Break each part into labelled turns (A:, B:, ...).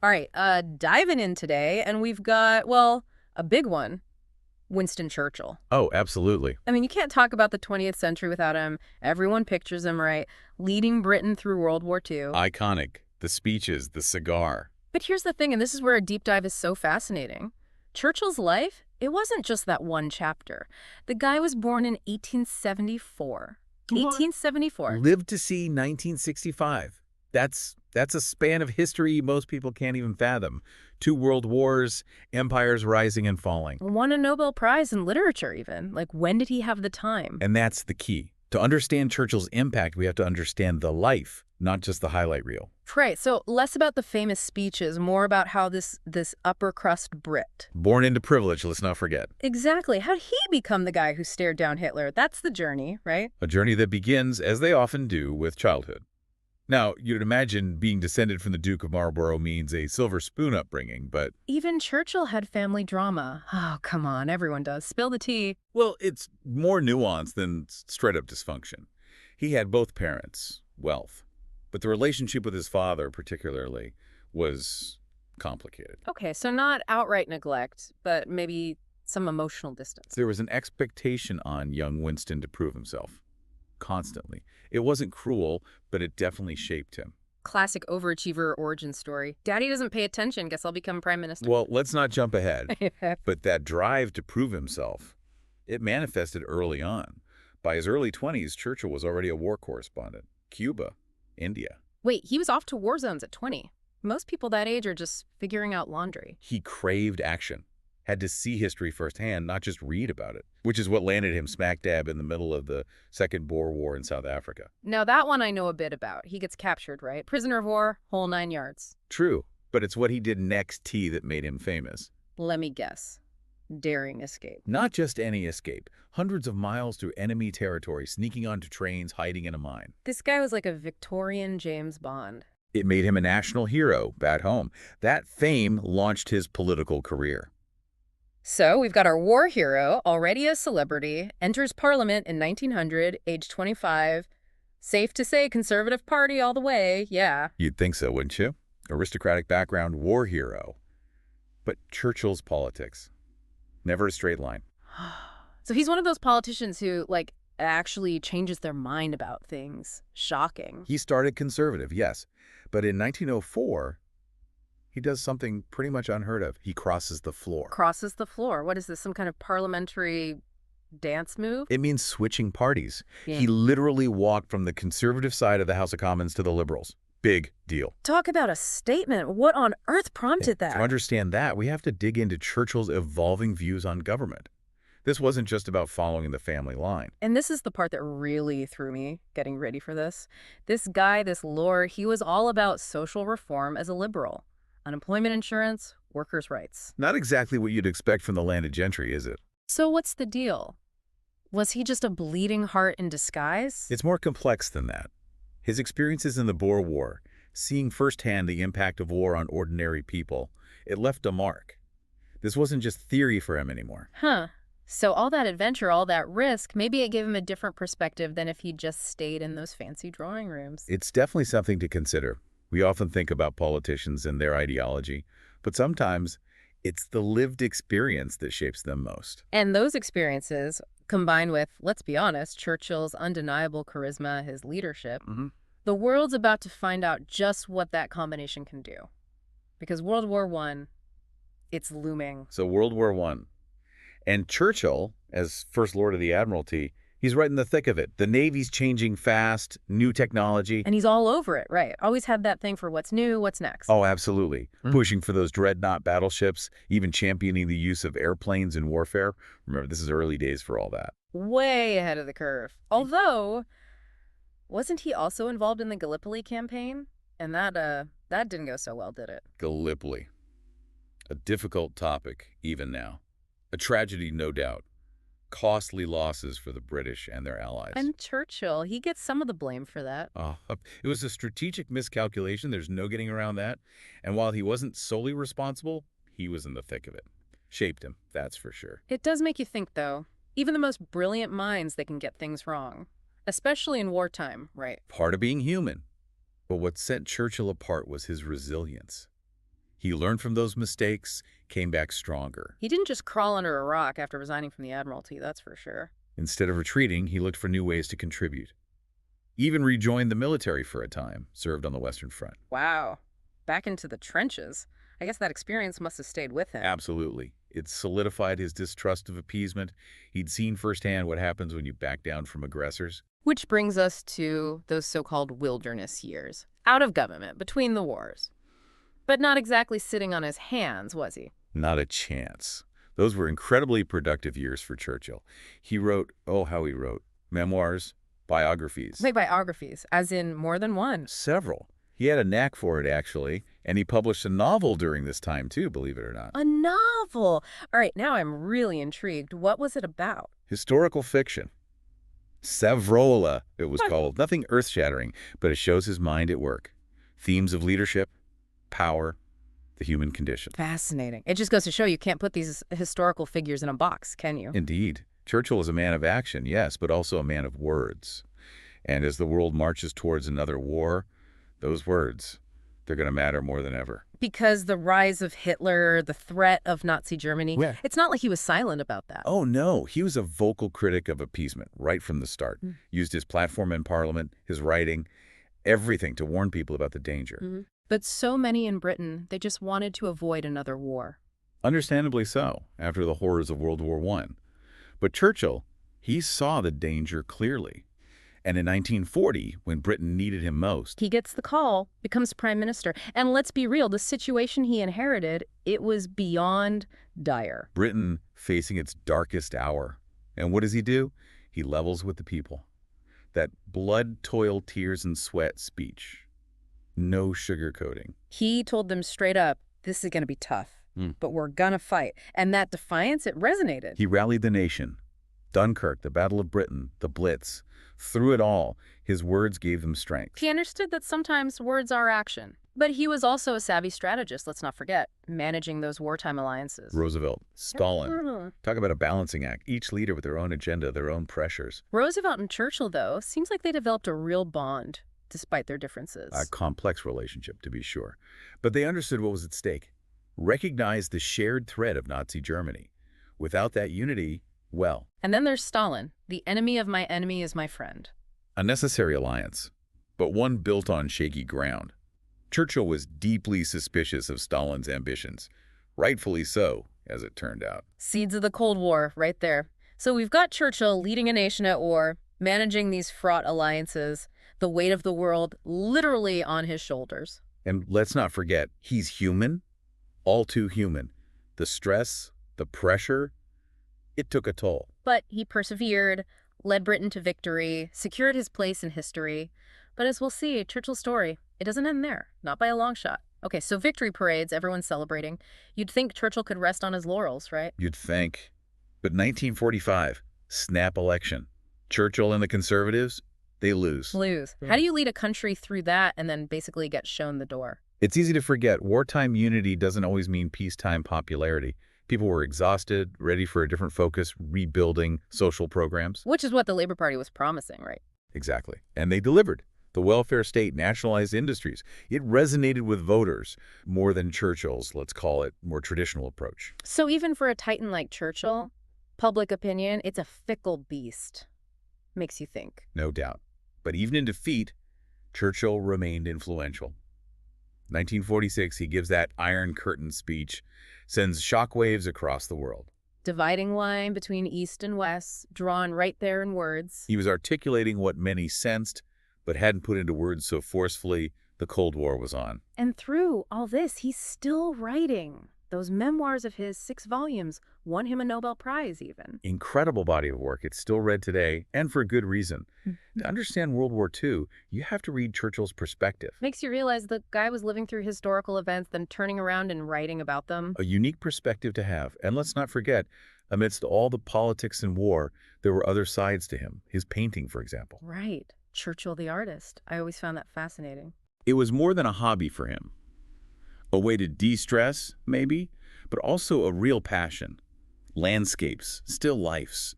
A: All right, diving in today, and we've got, well, a big one, Winston Churchill.
B: Oh, absolutely.
A: I mean, you can't talk about the 20th century without him. Everyone pictures him, right? Leading Britain through World War II.
B: Iconic. The speeches, the cigar.
A: But here's the thing, and this is where a deep dive is so fascinating. Churchill's life, it wasn't just that one chapter. The guy was born in 1874.
B: What?
A: 1874.
B: Lived to see 1965. That's a span of history most people can't even fathom. 2 world wars, empires rising and falling.
A: Won a Nobel Prize in literature, even. Like, when did he have the time?
B: And that's the key. To understand Churchill's impact, we have to understand the life, not just the highlight reel.
A: Right, so less about the famous speeches, more about how this upper crust Brit.
B: Born into privilege, let's not forget.
A: Exactly. How'd he become the guy who stared down Hitler? That's the journey, right?
B: A journey that begins, as they often do, with childhood. Now, you'd imagine being descended from the Duke of Marlborough means a silver spoon upbringing, but...
A: Even Churchill had family drama. Oh, come on, everyone does. Spill the tea.
B: Well, it's more nuanced than straight-up dysfunction. He had both parents, wealth, but the relationship with his father, particularly, was complicated.
A: Okay, so not outright neglect, but maybe some emotional distance.
B: There was an expectation on young Winston to prove himself, constantly. It wasn't cruel, but it definitely shaped him.
A: Classic overachiever origin story. Daddy doesn't pay attention, guess I'll become prime minister.
B: Well, let's not jump ahead, but that drive to prove himself, it manifested early on. By his early 20s, Churchill was already a war correspondent. Cuba, India.
A: Wait, he was off to war zones at 20. Most people that age are just figuring out laundry.
B: He craved action, had to see history firsthand, not just read about it, which is what landed him smack dab in the middle of the Second Boer War in South Africa.
A: Now, that one I know a bit about. He gets captured, right? Prisoner of war, whole 9 yards.
B: True, but it's what he did next that made him famous.
A: Let me guess. Daring escape.
B: Not just any escape. Hundreds of miles through enemy territory, sneaking onto trains, hiding in a mine.
A: This guy was like a Victorian James Bond.
B: It made him a national hero back home. That fame launched his political career.
A: So we've got our war hero, already a celebrity, enters Parliament in 1900, age 25. Safe to say Conservative Party all the way, yeah.
B: You'd think so, wouldn't you? Aristocratic background, war hero. But Churchill's politics. Never a straight line.
A: So he's one of those politicians who, like, actually changes their mind about things. Shocking.
B: He started conservative, yes. But in 1904, he does something pretty much unheard of. He crosses the floor.
A: Crosses the floor. What is this, some kind of parliamentary dance move?
B: It means switching parties.
A: Yeah.
B: He literally walked from the conservative side of the House of Commons to the Liberals. Big deal.
A: Talk about a statement. What on earth prompted that?
B: To understand that, we have to dig into Churchill's evolving views on government. This wasn't just about following the family line.
A: And this is the part that really threw me, getting ready for this. This guy, this lord, he was all about social reform as a liberal. Unemployment insurance, workers' rights.
B: Not exactly what you'd expect from the landed gentry, is it?
A: So what's the deal? Was he just a bleeding heart in disguise?
B: It's more complex than that. His experiences in the Boer War, seeing firsthand the impact of war on ordinary people, it left a mark. This wasn't just theory for him anymore.
A: Huh. So all that adventure, all that risk, maybe it gave him a different perspective than if he'd just stayed in those fancy drawing rooms.
B: It's definitely something to consider. We often think about politicians and their ideology, but sometimes it's the lived experience that shapes them most.
A: And those experiences, combined with, let's be honest, Churchill's undeniable charisma, his leadership, the world's about to find out just what that combination can do. Because World War I, it's looming.
B: So World War I. And Churchill, as First Lord of the Admiralty, he's right in the thick of it. The Navy's changing fast, new technology.
A: And he's all over it, right? Always had that thing for what's new, what's next.
B: Oh, absolutely. Pushing for those dreadnought battleships, even championing the use of airplanes in warfare. Remember, this is early days for all that.
A: Way ahead of the curve. Although, wasn't he also involved in the Gallipoli campaign? And that didn't go so well, did it?
B: Gallipoli. A difficult topic, even now. A tragedy, no doubt. Costly losses for the British and their allies.
A: And Churchill, he gets some of the blame for that.
B: It was a strategic miscalculation. There's no getting around that. And while he wasn't solely responsible, he was in the thick of it. Shaped him, that's for sure.
A: It does make you think, though. Even the most brilliant minds, they can get things wrong. Especially in wartime, right?
B: Part of being human. But what set Churchill apart was his resilience. He learned from those mistakes, came back stronger.
A: He didn't just crawl under a rock after resigning from the Admiralty, that's for sure.
B: Instead of retreating, he looked for new ways to contribute. Even rejoined the military for a time, served on the Western Front.
A: Wow. Back into the trenches. I guess that experience must have stayed with him.
B: Absolutely. It solidified his distrust of appeasement. He'd seen firsthand what happens when you back down from aggressors.
A: Which brings us to those so-called wilderness years. Out of government, between the wars. But not exactly sitting on his hands, was he?
B: Not a chance. Those were incredibly productive years for Churchill. He wrote, memoirs, biographies.
A: Wait, biographies, as in more than one.
B: Several. He had a knack for it, actually, and he published a novel during this time, too, believe it or not.
A: A novel! All right, now I'm really intrigued. What was it about?
B: Historical fiction. Savrola, it was called. Nothing earth-shattering, but it shows his mind at work. Themes of leadership, power, the human condition.
A: Fascinating. It just goes to show you can't put these historical figures in a box, can you?
B: Indeed. Churchill is a man of action, yes, but also a man of words. And as the world marches towards another war, those words, they're going to matter more than ever.
A: Because the rise of Hitler, the threat of Nazi Germany, it's not like he was silent about that.
B: Oh, no. He was a vocal critic of appeasement right from the start. Used his platform in Parliament, his writing, everything to warn people about the danger.
A: But so many in Britain, they just wanted to avoid another war.
B: Understandably so, after the horrors of World War I. But Churchill, he saw the danger clearly. And in 1940, when Britain needed him most,
A: he gets the call, becomes prime minister. And let's be real, the situation he inherited, it was beyond dire.
B: Britain facing its darkest hour. And what does he do? He levels with the people. That blood, toil, tears, and sweat speech. No sugarcoating.
A: He told them straight up, this is going to be tough, but we're going to fight. And that defiance, it resonated.
B: He rallied the nation. Dunkirk, the Battle of Britain, the Blitz. Through it all, his words gave them strength.
A: He understood that sometimes words are action. But he was also a savvy strategist, let's not forget, managing those wartime alliances.
B: Roosevelt, Stalin. Talk about a balancing act. Each leader with their own agenda, their own pressures.
A: Roosevelt and Churchill, though, seems like they developed a real bond, despite their differences.
B: A complex relationship, to be sure. But they understood what was at stake. Recognized the shared threat of Nazi Germany. Without that unity, well.
A: And then there's Stalin. The enemy of my enemy is my friend.
B: A necessary alliance, but one built on shaky ground. Churchill was deeply suspicious of Stalin's ambitions. Rightfully so, as it turned out.
A: Seeds of the Cold War, right there. So we've got Churchill leading a nation at war, managing these fraught alliances, the weight of the world literally on his shoulders.
B: And let's not forget, he's human, all too human. The stress, the pressure, it took a toll.
A: But he persevered, led Britain to victory, secured his place in history. But as we'll see, Churchill's story, it doesn't end there, not by a long shot. Okay, so victory parades, everyone's celebrating. You'd think Churchill could rest on his laurels, right?
B: You'd think. But 1945, snap election. Churchill and the Conservatives, they lose.
A: How do you lead a country through that and then basically get shown the door?
B: It's easy to forget. Wartime unity doesn't always mean peacetime popularity. People were exhausted, ready for a different focus, rebuilding social programs.
A: Which is what the Labour Party was promising, right?
B: Exactly. And they delivered. The welfare state, nationalized industries. It resonated with voters more than Churchill's, let's call it, more traditional approach.
A: So even for a titan like Churchill, public opinion, it's a fickle beast. Makes you think.
B: No doubt. But even in defeat, Churchill remained influential. 1946, he gives that Iron Curtain speech, sends shockwaves across the world.
A: Dividing line between East and West, drawn right there in words.
B: He was articulating what many sensed, but hadn't put into words so forcefully. The Cold War was on.
A: And through all this, he's still writing. Those memoirs of his, 6 volumes, won him a Nobel Prize even.
B: Incredible body of work. It's still read today, and for good reason. To understand World War II, you have to read Churchill's perspective.
A: Makes you realize the guy was living through historical events, then turning around and writing about them.
B: A unique perspective to have. And let's not forget, amidst all the politics and war, there were other sides to him. His painting, for example.
A: Right. Churchill the artist. I always found that fascinating.
B: It was more than a hobby for him. A way to de-stress, maybe, but also a real passion. Landscapes, still lifes.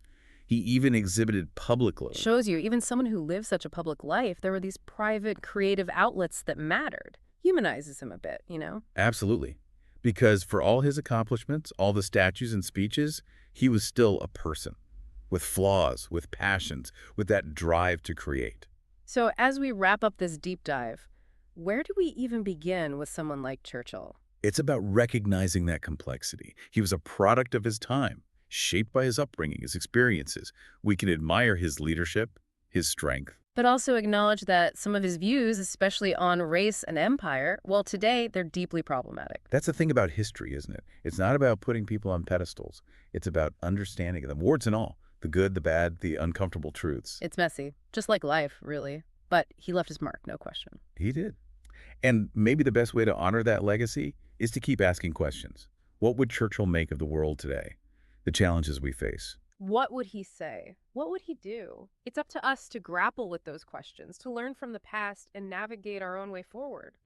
B: He even exhibited publicly.
A: Shows you, even someone who lived such a public life, there were these private, creative outlets that mattered. Humanizes him a bit, you know?
B: Absolutely. Because for all his accomplishments, all the statues and speeches, he was still a person with flaws, with passions, with that drive to create.
A: So as we wrap up this deep dive, where do we even begin with someone like Churchill?
B: It's about recognizing that complexity. He was a product of his time, shaped by his upbringing, his experiences. We can admire his leadership, his strength.
A: But also acknowledge that some of his views, especially on race and empire, well, today they're deeply problematic.
B: That's the thing about history, isn't it? It's not about putting people on pedestals. It's about understanding them, warts and all, the good, the bad, the uncomfortable truths.
A: It's messy, just like life, really. But he left his mark, no question.
B: He did. And maybe the best way to honor that legacy is to keep asking questions. What would Churchill make of the world today? The challenges we face?
A: What would he say? What would he do? It's up to us to grapple with those questions, to learn from the past and navigate our own way forward.